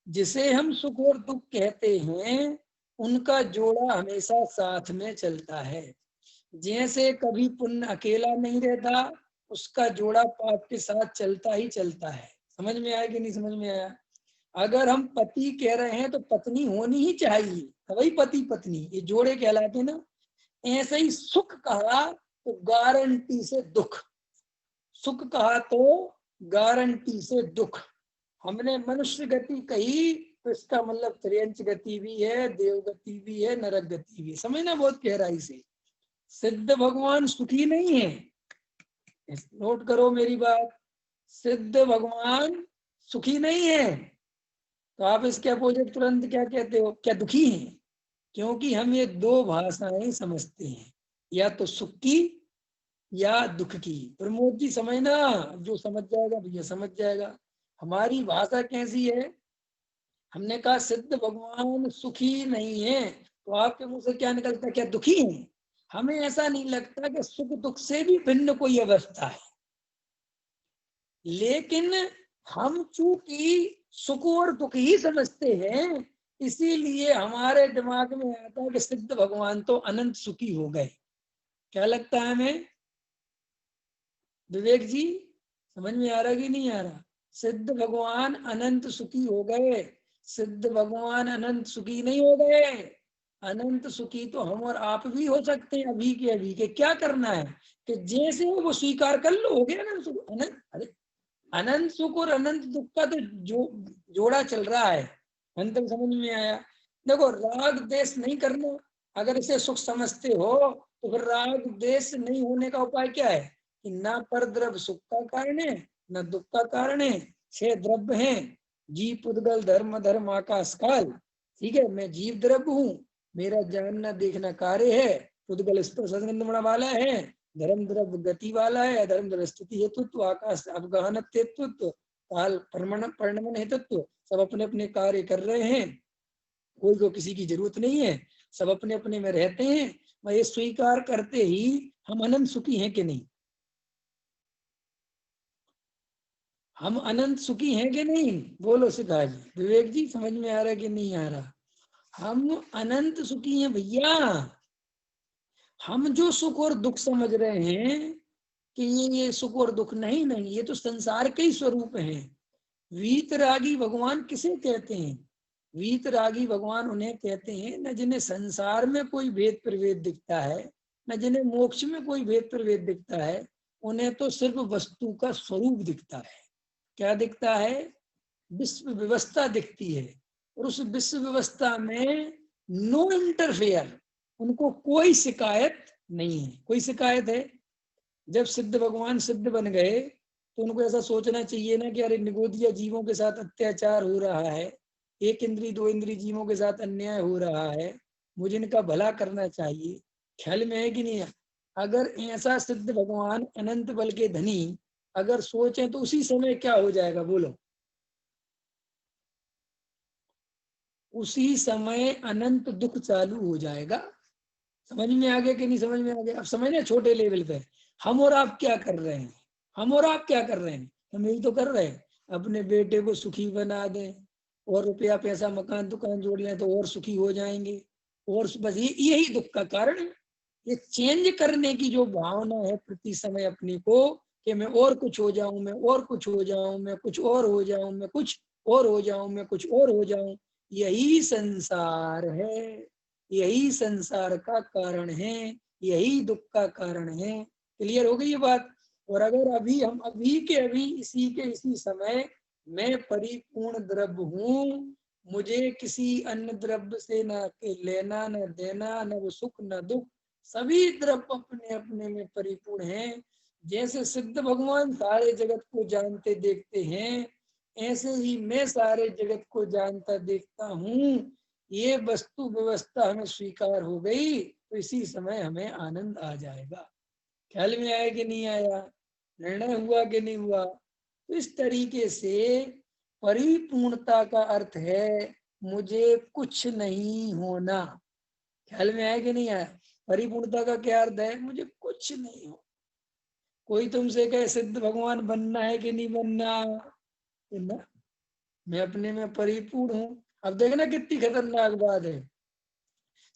जिसे हम सुख और दुख कहते हैं, उनका जोड़ा हमेशा साथ में चलता है। जैसे कभी पुण्य अकेला नहीं रहता, उसका जोड़ा पाप के साथ चलता ही चलता है। समझ में आया कि नहीं समझ में आया? अगर हम पति कह रहे हैं तो पत्नी होनी ही चाहिए, वही पति पत्नी, ये जोड़े कहलाते ना। ऐसे ही सुख कहा तो गारंटी से दुख, सुख कहा तो गारंटी से दुख। हमने मनुष्य गति कही तो इसका मतलब त्रियंच गति भी है, देव गति भी है, नरक गति भी है। समझना बहुत गहराई से। सिद्ध भगवान सुखी नहीं है, नोट करो मेरी बात। सिद्ध भगवान सुखी नहीं है। तो आप इसके अपोजिट तुरंत क्या कहते हो? क्या दुखी हैं? क्योंकि हम ये दो भाषाएं समझते हैं, या तो सुख की या दुख की। प्रमोद जी समझना, जो समझ जाएगा भैया समझ जाएगा। हमारी भाषा कैसी है, हमने कहा सिद्ध भगवान सुखी नहीं है, तो आपके मुंह से क्या निकलता है, क्या दुखी है? हमें ऐसा नहीं लगता कि सुख दुख से भी भिन्न कोई अवस्था है, लेकिन हम चूंकि सुख और दुख ही समझते हैं, इसीलिए हमारे दिमाग में आता है कि सिद्ध भगवान तो अनंत सुखी हो गए। क्या लगता है हमें विवेक जी, समझ में आ रहा कि नहीं आ रहा? सिद्ध भगवान अनंत सुखी हो गए, सिद्ध भगवान अनंत सुखी नहीं हो गए। अनंत सुखी तो हम और आप भी हो सकते हैं अभी के अभी के। क्या करना है कि जैसे हो वो स्वीकार कर लो, हो गया ना सुख अनंत। अरे अनंत सुख और अनंत दुख का तो जोड़ा चल रहा है। अंत में समझ में आया? देखो राग देश नहीं करना, अगर इसे सुख समझते हो तो फिर राग देश नहीं होने का उपाय क्या है कि ना पर द्रव्य सुख का कारण है न दुख का कारण है। 6 द्रव्य हैं, जीव पुद्गल धर्म धर्म आकाश काल। ठीक है, मैं जीव द्रव्य हूँ, मेरा जानना देखना कार्य है, पुद्गल स्पर्श वाला है, धर्म द्रव्य गति वाला है, धर्म द्रव्य स्थिति हेतुत्व, आकाश अवगहन हेतुत्व, काल परिणमन हेतुत्व। सब अपने अपने कार्य कर रहे हैं, कोई को किसी की जरूरत नहीं है, सब अपने अपने में रहते हैं। मैं ये स्वीकार करते ही हम अनंत सुखी हैं कि नहीं? हम अनंत सुखी हैं कि नहीं? बोलो सिद्धा जी, विवेक जी, समझ में आ रहा है कि नहीं आ रहा? हम अनंत सुखी हैं भैया। हम जो सुख और दुख समझ रहे हैं कि ये सुख और दुख नहीं, ये तो संसार के ही स्वरूप हैं। वीतरागी भगवान किसे कहते हैं? वीतरागी भगवान उन्हें कहते हैं न जिन्हें संसार में कोई भेद प्रभेद दिखता है, न जिन्हें मोक्ष में कोई भेद प्रभेद दिखता है। उन्हें तो सिर्फ वस्तु का स्वरूप दिखता है। क्या दिखता है? विश्व व्यवस्था दिखती है, और उस विश्व व्यवस्था में नो इंटरफेयर, उनको कोई शिकायत नहीं है। कोई शिकायत है? जब सिद्ध भगवान सिद्ध बन गए तो उनको ऐसा सोचना चाहिए ना कि अरे निगोदिया जीवों के साथ अत्याचार हो रहा है, एक इंद्री दो इंद्री जीवों के साथ अन्याय हो रहा है, मुझे इनका भला करना चाहिए। ख्याल में है कि नहीं? अगर ऐसा सिद्ध भगवान अनंत बल के धनी अगर सोचे तो उसी समय क्या हो जाएगा बोलो? उसी समय अनंत दुख चालू हो जाएगा। समझ में आ गया कि नहीं समझ में आ गया? अब समझना छोटे लेवल पे हम और आप क्या कर रहे हैं। हम और आप क्या कर रहे हैं? हम यही तो कर रहे हैं, अपने बेटे को सुखी बना दें और रुपया पैसा मकान दुकान जोड़ लें तो और सुखी हो जाएंगे। और बस यही दुख का कारण है। ये चेंज करने की जो भावना है प्रति समय अपने को कि मैं और कुछ हो जाऊं, मैं और कुछ हो जाऊं, मैं कुछ और हो जाऊं, मैं कुछ और हो जाऊं, मैं कुछ और हो जाऊं, यही संसार है, यही संसार का कारण है, यही दुख का कारण है। क्लियर हो गई ये बात? और अगर अभी हम अभी के अभी इसी के इसी समय मैं परिपूर्ण द्रव्य हूँ, मुझे किसी अन्य द्रव्य से न लेना न देना, न वो सुख न दुख, सभी द्रव्य अपने अपने में परिपूर्ण हैं। जैसे सिद्ध भगवान सारे जगत को जानते देखते हैं, ऐसे ही मैं सारे जगत को जानता देखता हूँ। ये वस्तु व्यवस्था हमें स्वीकार हो गई तो इसी समय हमें आनंद आ जाएगा। ख्याल में आया कि नहीं आया? निर्णय हुआ कि नहीं हुआ? तो इस तरीके से परिपूर्णता का अर्थ है मुझे कुछ नहीं होना। ख्याल में आया कि नहीं आया? परिपूर्णता का क्या अर्थ है? मुझे कुछ नहीं हो। कोई तुमसे कहे सिद्ध भगवान बनना है कि नहीं बनना, ना मैं अपने में परिपूर्ण हूँ। अब देखना कितनी खतरनाक बात है।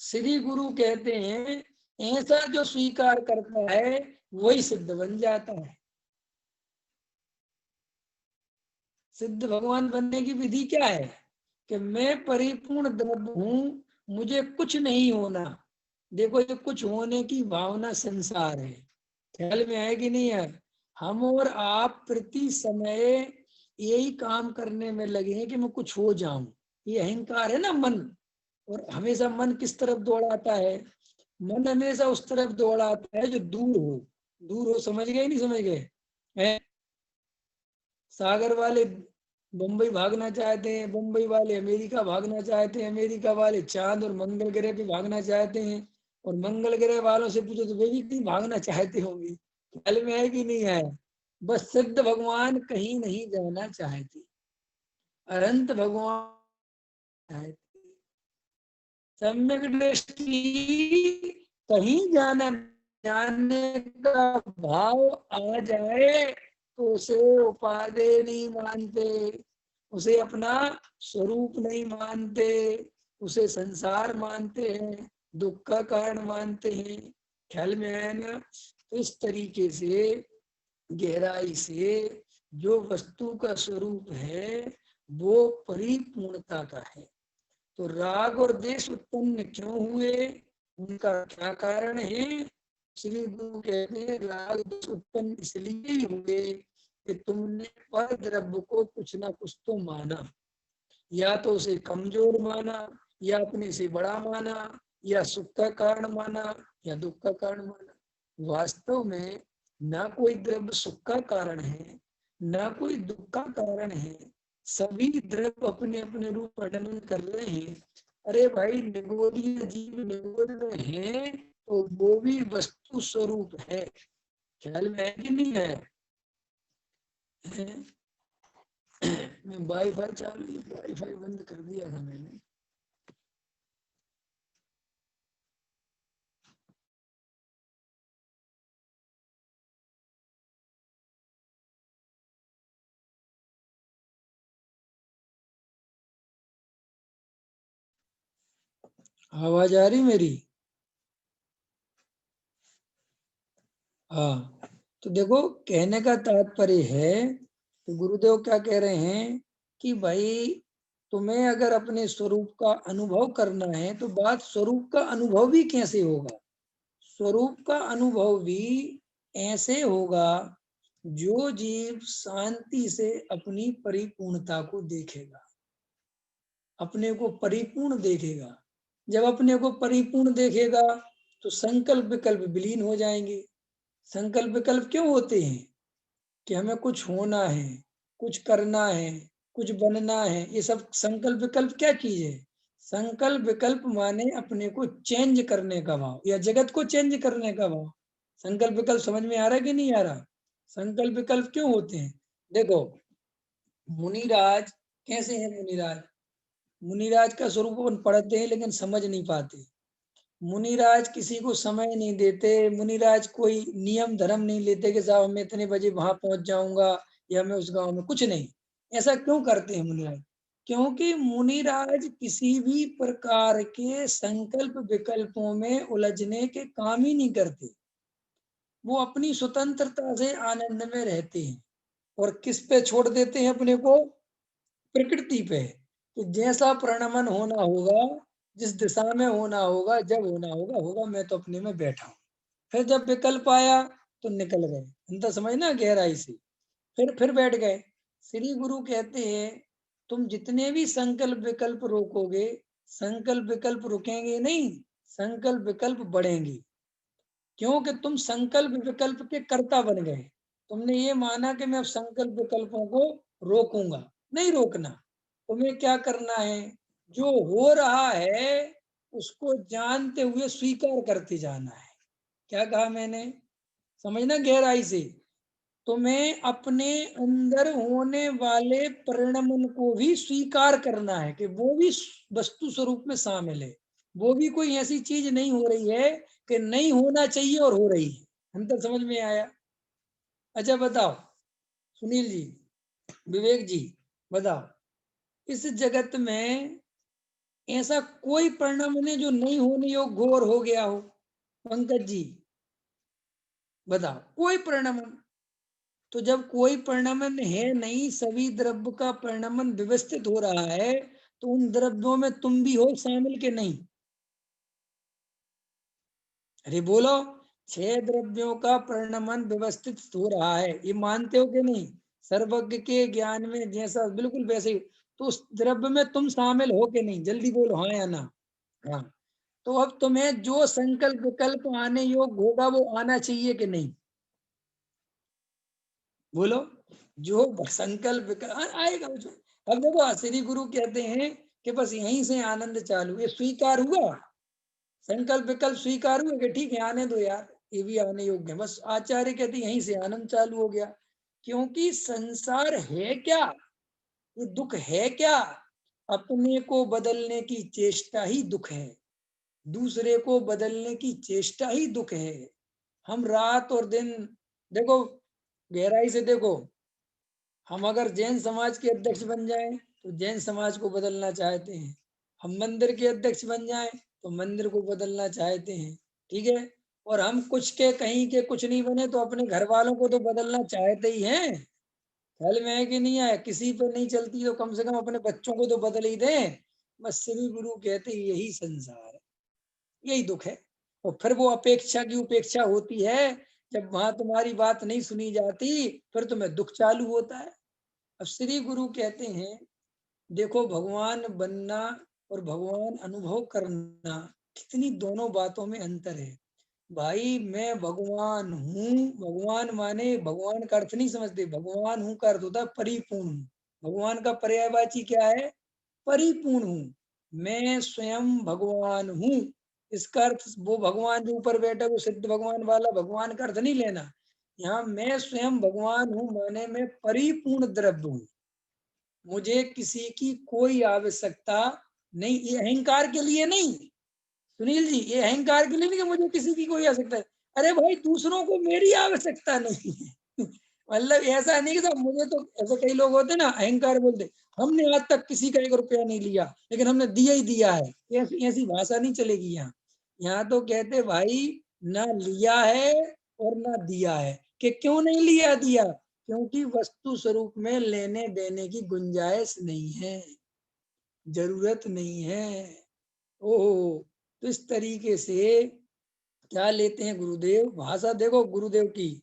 श्री गुरु कहते हैं ऐसा जो स्वीकार करता है वही सिद्ध बन जाता है। सिद्ध भगवान बनने की विधि क्या है कि मैं परिपूर्ण द्रव्य हूँ, मुझे कुछ नहीं होना। देखो ये कुछ होने की भावना संसार है। ख्याल में आए कि नहीं है? हम और आप प्रति समय यही काम करने में लगे हैं कि मैं कुछ हो जाऊं। ये अहंकार है ना मन, और हमेशा मन किस तरफ दौड़ाता है? मन हमेशा उस तरफ दौड़ाता है जो दूर हो। दूर हो, समझ गए नहीं समझ गए? सागर वाले मुंबई भागना चाहते हैं, मुंबई वाले अमेरिका भागना चाहते हैं, अमेरिका वाले चांद और मंगल ग्रह पे भागना चाहते हैं, और मंगल ग्रह वालों से पूछो तो वे भी कहीं भागना चाहते होंगे। ख्याल में है कि नहीं है? बस सिद्ध भगवान कहीं नहीं जाना चाहते, अनंत भगवान चाहते, सम्यक दृष्टि कहीं जाने का भाव आ जाए तो उसे उपादेय नहीं मानते, उसे अपना स्वरूप नहीं मानते, उसे संसार मानते हैं, दुख का कारण मानते हैं। ख्याल में है ना? तो इस तरीके से गहराई से जो वस्तु का स्वरूप है वो परिपूर्णता का है। तो राग और द्वेष उत्पन्न क्यों हुए, उनका क्या कारण है? श्री गुरु कहते हैं राग द्वेष उत्पन्न इसलिए ही हुए कि तुमने पर द्रव्य को कुछ ना कुछ तो माना, या तो उसे कमजोर माना, या अपने से बड़ा माना, या सुख का कारण माना, या दुख का कारण माना। वास्तव में ना कोई द्रव्य सुख का कारण है, ना कोई दुख का कारण है। सभी द्रव्य अपने अपने रूप वर्णन कर रहे हैं। अरे भाई, निगोदीय जीव निगोद में है तो वो भी वस्तु स्वरूप है। ख्याल में है कि नहीं है? मैं वाईफाई चालू, वाईफाई बंद कर दिया था मैंने। आवाज आ रही मेरी? हाँ, तो देखो कहने का तात्पर्य है, तो गुरुदेव क्या कह रहे हैं कि भाई तुम्हें अगर अपने स्वरूप का अनुभव करना है तो बात स्वरूप का अनुभव भी कैसे होगा? स्वरूप का अनुभव भी ऐसे होगा जो जीव शांति से अपनी परिपूर्णता को देखेगा, अपने को परिपूर्ण देखेगा। जब अपने को परिपूर्ण देखेगा तो संकल्प विकल्प विलीन हो जाएंगे। संकल्प विकल्प क्यों होते हैं? कि हमें कुछ होना है, कुछ करना है, कुछ बनना है। ये सब संकल्प विकल्प क्या चीज है? संकल्प विकल्प माने अपने को चेंज करने का भाव, या जगत को चेंज करने का भाव। संकल्प विकल्प समझ में आ रहा है कि नहीं आ रहा? संकल्प विकल्प क्यों होते हैं? देखो, मुनिराज कैसे हैं? मुनिराज, मुनिराज का स्वरूप अपन पढ़ते हैं लेकिन समझ नहीं पाते। मुनिराज किसी को समय नहीं देते, मुनिराज कोई नियम धर्म नहीं लेते कि साहब मैं इतने बजे वहां पहुंच जाऊंगा या मैं उस गांव में, कुछ नहीं। ऐसा क्यों करते हैं मुनिराज? क्योंकि मुनिराज किसी भी प्रकार के संकल्प विकल्पों में उलझने के काम ही नहीं करते। वो अपनी स्वतंत्रता से आनंद में रहते हैं। और किस पे छोड़ देते हैं अपने को? प्रकृति पे। कि जैसा परिणमन होना होगा, जिस दिशा में होना होगा, जब होना होगा होगा, मैं तो अपने में बैठा हूँ। फिर जब विकल्प आया तो निकल गए। अंतर समझना गहराई से। फिर बैठ गए। श्री गुरु कहते हैं तुम जितने भी संकल्प विकल्प रोकोगे, संकल्प विकल्प रुकेंगे नहीं, संकल्प विकल्प बढ़ेंगे। क्योंकि तुम संकल्प विकल्प के कर्ता बन गए। तुमने ये माना कि मैं अब संकल्प विकल्पों को रोकूंगा। नहीं रोकना। तुम्हें क्या करना है? जो हो रहा है उसको जानते हुए स्वीकार करते जाना है। क्या कहा मैंने? समझना गहराई से। तुम्हें अपने अंदर होने वाले परिणमन को भी स्वीकार करना है कि वो भी वस्तु स्वरूप में शामिल है। वो भी कोई ऐसी चीज नहीं हो रही है कि नहीं होना चाहिए और हो रही है। हम तक समझ में आया? अच्छा बताओ सुनील जी, विवेक जी, बताओ इस जगत में ऐसा कोई परिणमन है जो नहीं होने योग्य घोर हो गया हो? पंकज जी बताओ, कोई परिणमन? तो जब कोई परिणमन है नहीं, सभी द्रव्य का परिणमन व्यवस्थित हो रहा है, तो उन द्रव्यों में तुम भी हो शामिल के नहीं? अरे बोलो। 6 द्रव्यों का परिणमन व्यवस्थित हो रहा है, ये मानते हो कि नहीं? सर्वज्ञ के ज्ञान में जैसा बिल्कुल वैसे ही। तो उस द्रव्य में तुम शामिल हो के नहीं? जल्दी बोलो हाँ या ना। हाँ। तो अब तुम्हें जो संकल्प विकल्प आने योग्य होगा वो आना चाहिए कि नहीं? बोलो। जो संकल्प आएगा जो। अब देखो श्री गुरु कहते हैं कि बस यहीं से आनंद चालू, ये स्वीकार हुआ। संकल्प विकल्प स्वीकार हुआ कि ठीक है आने दो यार, ये भी आने योग्य है। बस आचार्य कहते यहीं से आनंद चालू हो गया, क्योंकि संसार है क्या, ये दुख है क्या, अपने को बदलने की चेष्टा ही दुख है, दूसरे को बदलने की चेष्टा ही दुख है। हम रात और दिन, देखो गहराई से देखो, हम अगर जैन समाज के अध्यक्ष बन जाएं तो जैन समाज को बदलना चाहते हैं, हम मंदिर के अध्यक्ष बन जाएं तो मंदिर को बदलना चाहते हैं, ठीक है। और हम कुछ के कहीं के कुछ नहीं बने तो अपने घर वालों को तो बदलना चाहते ही हैं। ख्याल में है कि नहीं है, किसी पर नहीं चलती तो कम से कम अपने बच्चों को तो बदल ही दें। बस श्री गुरु कहते हैं यही संसार है, यही दुख है। और फिर वो अपेक्षा की उपेक्षा होती है, जब वहां तुम्हारी बात नहीं सुनी जाती फिर तुम्हें दुख चालू होता है। अब श्री गुरु कहते हैं देखो, भगवान बनना और भगवान अनुभव करना, कितनी दोनों बातों में अंतर है। भाई मैं भगवान हूँ, भगवान माने भगवान का अर्थ नहीं समझते, भगवान हूँ का अर्थ होता है परिपूर्ण हूँ। भगवान का पर्यायवाची क्या है, परिपूर्ण हूँ। मैं स्वयं भगवान हूँ, इसका अर्थ वो भगवान जो ऊपर बैठा वो सिद्ध भगवान वाला भगवान का अर्थ नहीं लेना। यहाँ मैं स्वयं भगवान हूँ माने मैं परिपूर्ण द्रव्य हूँ, मुझे किसी की कोई आवश्यकता नहीं। ये अहंकार के लिए नहीं सुनील जी, ये अहंकार के लिए नहीं कि मुझे किसी की कोई आवश्यकता है। अरे भाई दूसरों को मेरी आवश्यकता नहीं है। मतलब ऐसा नहीं कि सब मुझे, तो ऐसे कई लोग होते ना अहंकार बोलते, हमने आज तक किसी का 1 रुपया नहीं लिया लेकिन हमने दिया ही दिया है। ऐसी भाषा नहीं चलेगी यहाँ। यहाँ तो कहते भाई ना लिया है और ना दिया है। कि क्यों नहीं लिया दिया, क्योंकि वस्तु स्वरूप में लेने देने की गुंजाइश नहीं है, जरूरत नहीं है। ओहो, तो इस तरीके से क्या लेते हैं गुरुदेव, भाषा देखो गुरुदेव की,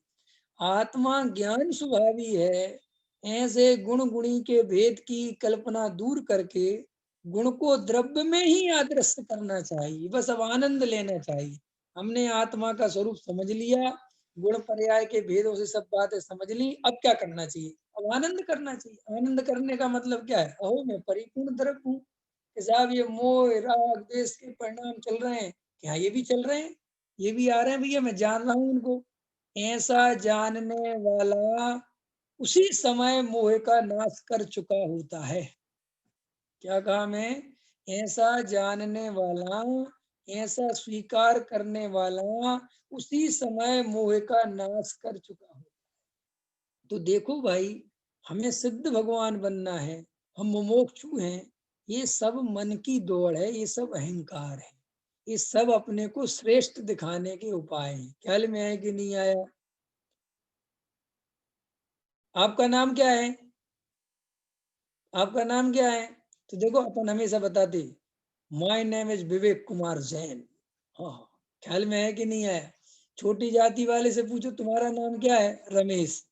आत्मा ज्ञान स्वभावी है, ऐसे गुण गुणी के भेद की कल्पना दूर करके गुण को द्रव्य में ही आदृश्य करना चाहिए। बस अब आनंद लेना चाहिए। हमने आत्मा का स्वरूप समझ लिया, गुण पर्याय के भेदों से सब बातें समझ ली, अब क्या करना चाहिए, अब आनंद करना चाहिए। आनंद करने का मतलब क्या है, अहो मैं परिपूर्ण द्रव्य हूँ। साहब ये मोह राग देश के परिणाम चल रहे हैं, क्या ये भी चल रहे हैं, ये भी आ रहे हैं भैया, मैं जान रहा हूँ उनको। ऐसा जानने वाला उसी समय मोह का नाश कर चुका होता है। क्या कहा मैं, ऐसा जानने वाला, ऐसा स्वीकार करने वाला उसी समय मोह का नाश कर चुका हो। तो देखो भाई, हमें सिद्ध भगवान बनना है, हम मुमुक्षु हैं, ये सब मन की दौड़ है, ये सब अहंकार है, ये सब अपने को श्रेष्ठ दिखाने के उपाय हैं। ख्याल में आया कि नहीं आया। आपका नाम क्या है, आपका नाम क्या है, तो देखो अपन हमेशा बताते my name is Vivek Kumar Jain. हाँ, ख्याल में है कि नहीं आया। छोटी जाति वाले से पूछो तुम्हारा नाम क्या है, रमेश।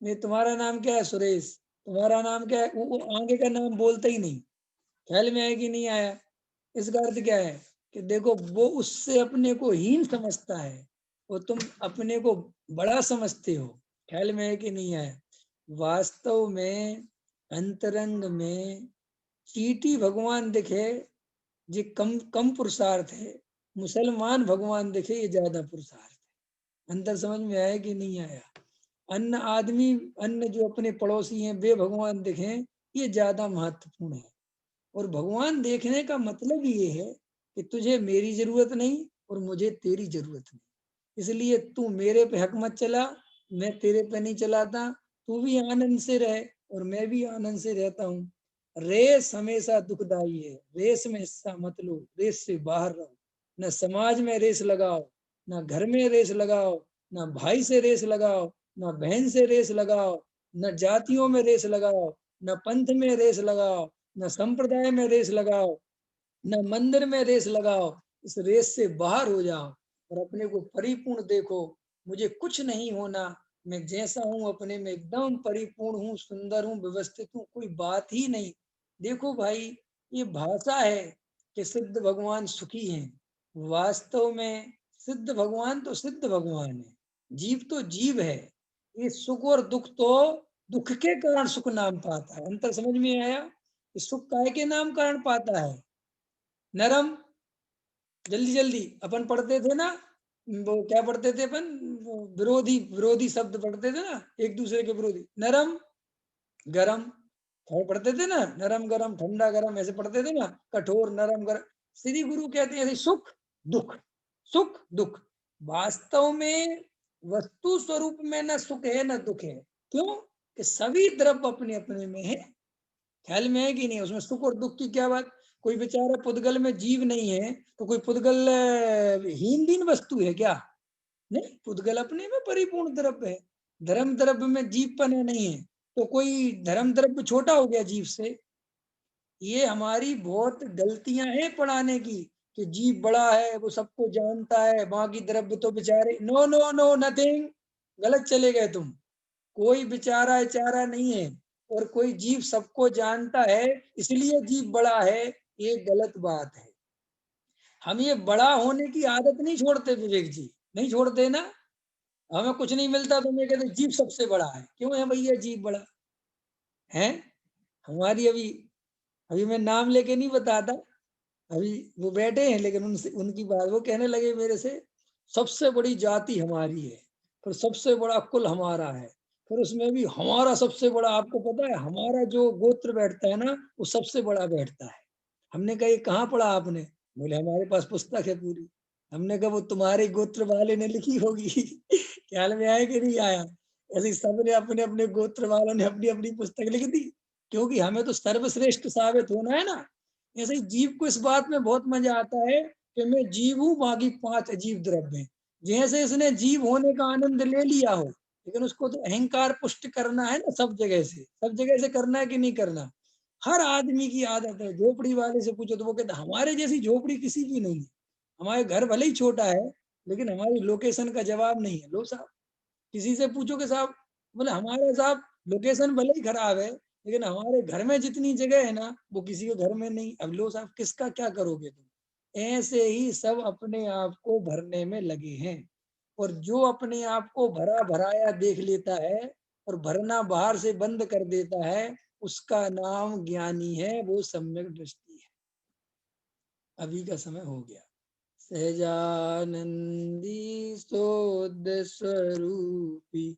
मैं तुम्हारा नाम क्या है, सुरेश। तुम्हारा नाम क्या है, वो आगे का नाम बोलता ही नहीं। ख्याल में है कि नहीं आया। इसका अर्थ क्या है कि देखो वो उससे अपने को हीन समझता है और तुम अपने को बड़ा समझते हो। ख्याल में है कि नहीं आया। वास्तव में अंतरंग में चीटी भगवान दिखे ये कम कम पुरुषार्थ है, मुसलमान भगवान दिखे ये ज्यादा पुरुषार्थ है। अंतर समझ में आया कि नहीं आया। अन्य आदमी, अन्य जो अपने पड़ोसी हैं वे भगवान दिखें ये ज्यादा महत्वपूर्ण है। और भगवान देखने का मतलब ये है कि तुझे मेरी जरूरत नहीं और मुझे तेरी जरूरत नहीं, इसलिए तू मेरे पे हक मत चला, मैं तेरे पे नहीं चलाता। तू भी आनंद से रहे और मैं भी आनंद से रहता हूँ। रेस हमेशा दुखदाई है, रेस में हिस्सा मत लो, रेस से बाहर रहो। न समाज में रेस लगाओ, न घर में रेस लगाओ, न भाई से रेस लगाओ, न बहन से रेस लगाओ, न जातियों में रेस लगाओ, न पंथ में रेस लगाओ, न संप्रदाय में रेस लगाओ, न मंदिर में रेस लगाओ। इस रेस से बाहर हो जाओ और अपने को परिपूर्ण देखो। मुझे कुछ नहीं होना, मैं जैसा हूँ अपने में एकदम परिपूर्ण हूँ, सुंदर हूँ, व्यवस्थित हूँ, कोई बात ही नहीं। देखो भाई, ये भाषा है कि सिद्ध भगवान सुखी हैं, वास्तव में सिद्ध भगवान तो सिद्ध भगवान है, जीव तो जीव है। ये सुख और दुख तो दुख के कारण सुख नाम पाता है। अंतर समझ में आया। ये सुख काय के नाम कारण पाता है, नरम। जल्दी जल्दी अपन पढ़ते थे ना, वो क्या पढ़ते थे अपन, वो विरोधी विरोधी शब्द पढ़ते थे ना, एक दूसरे के विरोधी, नरम गरम, और पढ़ते थे ना, नरम गरम ठंडा गरम, ऐसे पढ़ते थे ना, कठोर नरम गरम। श्री गुरु कहते हैं ऐसे सुख दुख, सुख दुख। वास्तव में वस्तु स्वरूप में न सुख है न दुख है। क्यों? कि सभी द्रव्य अपने अपने में है। ख्याल में है कि नहीं? उसमें सुख और दुख की क्या बात। कोई बेचारा पुद्गल में जीव नहीं है तो कोई पुद्गल हीन दीन वस्तु है क्या? नहीं, पुद्गल अपने में परिपूर्ण द्रव्य है। धर्म द्रव्य में जीवपन नहीं है तो कोई धर्म द्रव्य छोटा हो गया जीव से। ये हमारी बहुत गलतियां हैं पढ़ाने की, कि जीव बड़ा है, वो सबको जानता है, बाकी द्रव्य तो बेचारे। नो नो नो नथिंग, गलत चले गए तुम। कोई बेचारा इचारा नहीं है, और कोई जीव सबको जानता है इसलिए जीव बड़ा है, ये गलत बात है। हम ये बड़ा होने की आदत नहीं छोड़ते विवेक जी, नहीं छोड़ते ना। हमें कुछ नहीं मिलता तो मैं कहते जीव सबसे बड़ा है, क्यों है भैया जीव बड़ा है? हमारी अभी, अभी मैं नाम लेके नहीं बताता, अभी वो बैठे हैं, लेकिन उनसे उनकी बात, वो कहने लगे मेरे से, सबसे बड़ी जाति हमारी है, फिर सबसे बड़ा कुल हमारा है, फिर उसमें भी हमारा सबसे बड़ा, आपको पता है हमारा जो गोत्र बैठता है ना, वो सबसे बड़ा बैठता है। हमने कहा ये कहाँ पढ़ा आपने? बोले हमारे पास पुस्तक है पूरी। हमने कहा वो तुम्हारे गोत्र वाले ने लिखी होगी। ख्याल में आया कि नहीं आया? ऐसे ही सबने अपने अपने गोत्र वालों ने अपनी अपनी पुस्तक लिख दी, क्योंकि हमें तो सर्वश्रेष्ठ साबित होना है ना। ऐसे ही जीव को इस बात में बहुत मजा आता है कि मैं जीव हूँ, बाकी 5 अजीब द्रव्य हैं। जैसे इसने जीव होने का आनंद ले लिया हो, लेकिन उसको तो अहंकार पुष्ट करना है ना, सब जगह से करना है कि नहीं करना। हर आदमी की आदत है। झोपड़ी वाले से पूछो तो वो कहता हमारे जैसी झोपड़ी किसी की नहीं है। हमारे घर भले ही छोटा है, लेकिन हमारी लोकेशन का जवाब नहीं है। लो साहब, किसी से पूछो कि साहब, बोले हमारे साहब लोकेशन भले ही खराब है, लेकिन हमारे घर में जितनी जगह है ना, वो किसी के घर में नहीं। अब लो साहब, किसका क्या करोगे तुम? ऐसे ही सब अपने आप को भरने में लगे हैं, और जो अपने आप को भरा भराया देख लेता है और भरना बाहर से बंद कर देता है, उसका नाम ज्ञानी है, वो सम्यक दृष्टि है। अभी का समय हो गया। सहजानंदी सोद स्वरूपी